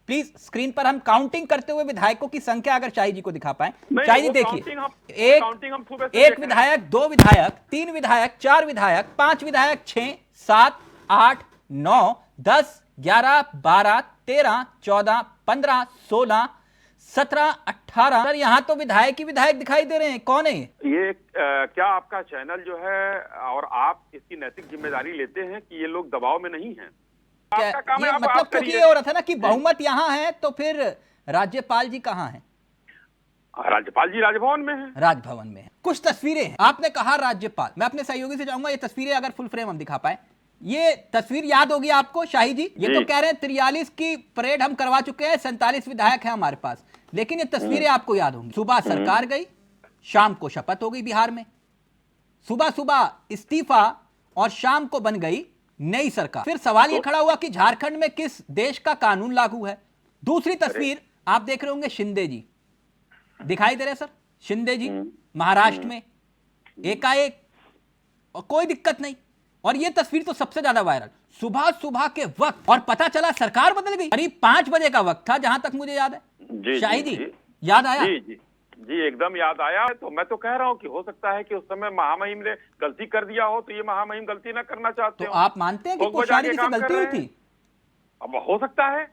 Please screen पर हम counting करते हुए विधायकों की संख्या अगर शाही जी को दिखा पाए। शाही जी देखिए, एक विधायक, 2 विधायक, 3 विधायक, 4 विधायक, 5 विधायक, 6, 7, 8, 9, 10, 11, 12, 13, 14, 15, 16, 17, 18। सर यहाँ तो विधायक ही विधायक दिखाई दे रहे हैं। कौन है ये? क्या आपका चैनल जो है और आप इसकी नैतिक जिम्मेदारी लेते हैं कि ये लोग दबाव में नहीं हैं? आपका काम ये है, मतलब क्योंकि ये हो रहा था ना कि बहुमत यहाँ है तो फिर राज्यपाल जी कहाँ हैं? राज्यपाल जी राजभवन में है। राजभवन में है। कुछ तस्वीरें हैं, आपने कहा राज्यपाल, मैं अपने सहयोगी से चाहूंगा ये तस्वीरें अगर फुल फ्रेम हम दिखा पाए। ये तस्वीर याद होगी आपको शाही जी? ये तो कह रहे हैं 43 की परेड हम करवा चुके हैं, 47 विधायक हैं हमारे पास, लेकिन ये तस्वीरें आपको याद होंगी। सुबह सरकार गई, शाम को शपथ हो गई बिहार में, सुबह सुबह इस्तीफा और शाम को बन गई नई सरकार। फिर सवाल ये खड़ा हुआ कि झारखंड में किस देश का कानून लागू है। दूसरी तस्वीर आप देख रहे होंगे, शिंदे जी दिखाई दे रहे सर, शिंदे जी महाराष्ट्र में एकाएक, और कोई दिक्कत नहीं। और ये तस्वीर तो सबसे ज्यादा वायरल, सुबह सुबह के वक्त, और पता चला सरकार बदल गई। करीब 5 बजे का वक्त था जहां तक मुझे याद है। शाही जी याद आया? जी एकदम याद आया। तो मैं तो कह रहा हूँ कि हो सकता है कि उस समय महामहिम ने गलती कर दिया हो, तो ये महामहिम गलती ना करना चाहते तो हो। आप मानते हैं कि कोश्यारी जी से गलती हुई थी? अब हो सकता है,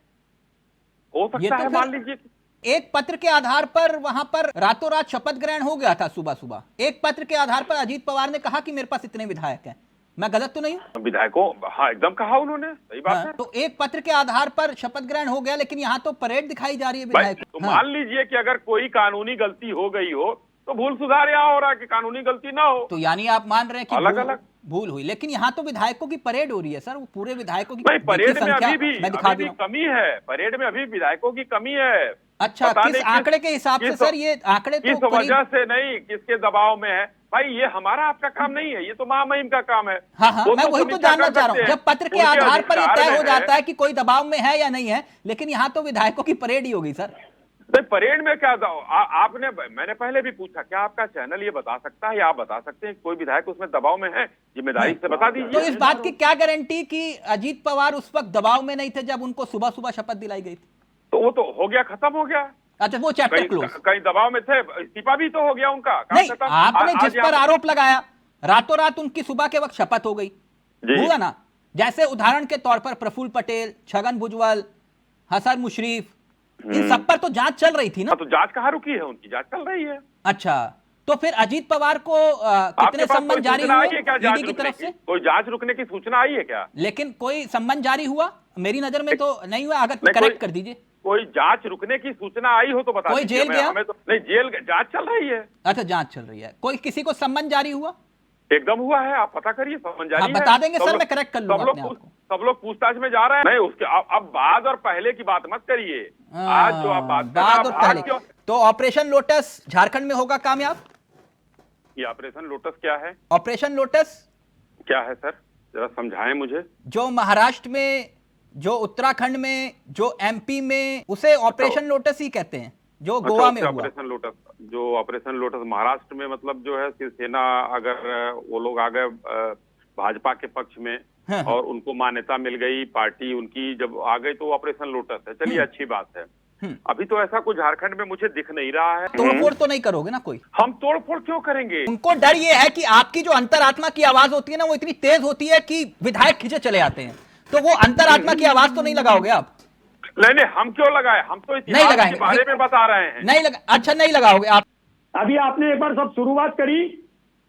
मान लीजिए। एक पत्र के आधार पर वहां पर रातों रात शपथ ग्रहण हो गया था सुबह सुबह। एक पत्र के आधार पर अजीत पवार ने कहा कि मेरे पास इतने विधायक हैं। मैं गलत तो नहीं हूं? विधायकों, हाँ एकदम कहा उन्होंने, सही बात है। तो एक पत्र के आधार पर शपथ ग्रहण हो गया, लेकिन यहाँ तो परेड दिखाई जा रही है विधायक। तो मान लीजिए कि अगर कोई कानूनी गलती हो गई हो तो भूल सुधार यहाँ हो रहा है कि कानूनी गलती ना हो। तो यानी आप मान रहे हैं कि अलग अलग भूल हुई, लेकिन यहाँ तो विधायकों की परेड हो रही है सर, वो पूरे विधायकों की परेड में अभी भी कमी है। परेड में अभी विधायकों की कमी है। अच्छा, किस आंकड़े के हिसाब से सर? ये आंकड़े तो किस वजह से नहीं, किसके दबाव में है भाई, ये हमारा आपका काम नहीं है, ये तो महामहिम का काम है। हाँ, मैं वही तो जानना चाह रहा हूँ। जब पत्र के आधार पर ये तय हो जाता है कि कोई दबाव में है या नहीं है, लेकिन यहाँ तो विधायकों की परेड ही होगी सर। तो परेड में क्या आपने, मैंने पहले भी पूछा, क्या आपका चैनल ये बता सकता है या आप बता सकते हैं कोई विधायक उसमें दबाव में है? जिम्मेदारी से बता दीजिए। तो इस बात की क्या गारंटी कि अजीत पवार उस वक्त दबाव में नहीं थे जब उनको सुबह सुबह शपथ दिलाई गई थी? तो वो तो हो गया, खत्म हो गया। अच्छा, वो चैप्टर क्लोज। कहीं दबाव में थे, इस्तीफा भी तो हो गया उनका। नहीं, आपने जिस पर आरोप लगाया, रातों रात उनकी सुबह के वक्त शपथ हो गई, हुआ ना? जैसे उदाहरण के तौर पर प्रफुल्ल पटेल, छगन भुजबल, हसन मुशरीफ, इन सब पर तो जांच चल रही थी ना? तो जांच कहाँ रुकी है? उनकी जांच चल रही है। अच्छा, तो फिर अजीत पवार को कितने सम्मन जारी हुए ईडी की तरफ से? कोई जांच रुकने की सूचना आई है क्या? लेकिन कोई सम्मन जारी हुआ? मेरी नजर में तो नहीं हुआ, अगर करेक्ट कर दीजिए। कोई जांच रुकने की सूचना आई हो तो बता कोई जेल गया? हमें तो नहीं, जेल जांच चल रही है। अच्छा, जांच चल रही है। कोई किसी को सम्मन जारी हुआ? एकदम हुआ है, आप पता करिए, सम्मन जारी है। बता देंगे सर, मैं करेक्ट कर लूंगा अपने आप को। सब लोग पूछताछ में जा रहे हैं। नहीं, उसके अब बाद और पहले की बात मत करिए। आज जो आप बात बाद और पहले, तो ऑपरेशन लोटस झारखंड में होगा कामयाब? ये ऑपरेशन लोटस क्या है? ऑपरेशन लोटस क्या है सर, जरा समझाएं मुझे। जो महाराष्ट्र में, जो उत्तराखंड में, जो एमपी में, उसे ऑपरेशन लोटस ही कहते हैं, जो गोवा में हुआ। ऑपरेशन लोटस, जो ऑपरेशन लोटस महाराष्ट्र में, मतलब जो है शिवसेना, अगर वो लोग आ गए भाजपा के पक्ष में, हाँ। और उनको मान्यता मिल गई, पार्टी उनकी जब आ गई, तो ऑपरेशन लोटस है। चलिए, अच्छी बात है। अभी तो ऐसा कुछ झारखंड में मुझे दिख नहीं रहा है। तोड़फोड़ तो नहीं करोगे ना कोई? हम तोड़फोड़ क्यों करेंगे? उनको डर ये है कि आपकी जो अंतरात्मा की आवाज होती है ना, वो इतनी तेज होती है कि विधायक खींचे चले आते हैं। तो वो अंतरात्मा की आवाज तो नहीं लगाओगे आप? नहीं, हम क्यों लगाए? हम तो इतिहास के बारे में बता रहे हैं। नहीं लगा? अच्छा, नहीं लगाओगे आप? अभी आपने एक बार सब शुरुआत करी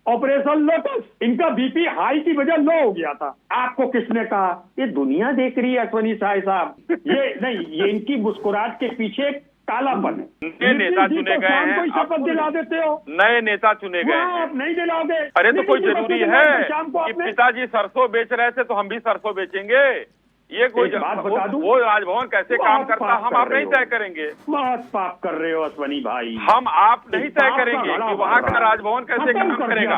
ऑपरेशन लोटस, इनका बीपी हाई की वजह लो हो गया था। आपको किसने कहा? ये दुनिया देख रही है अश्वनी साय साहब। ये नहीं, ये इनकी मुस्कुराहट के पीछे कालापन है। नए नेता चुने गए हैं, कोई शपथ दिला देते हो? नए नेता चुने गए हैं, आप नहीं दिलाओगे? अरे तो कोई जरूरी है कि पिताजी सरसों बेच रहे थे तो हम भी सरसों बेचेंगे? ये कोई बात बता दूं, वो राजभवन कैसे काम करता, हम आप नहीं तय करेंगे। बहुत पाप कर रहे हो अश्वनी भाई। हम आप नहीं तय करेंगे कि वहाँ का राजभवन कैसे काम करेगा।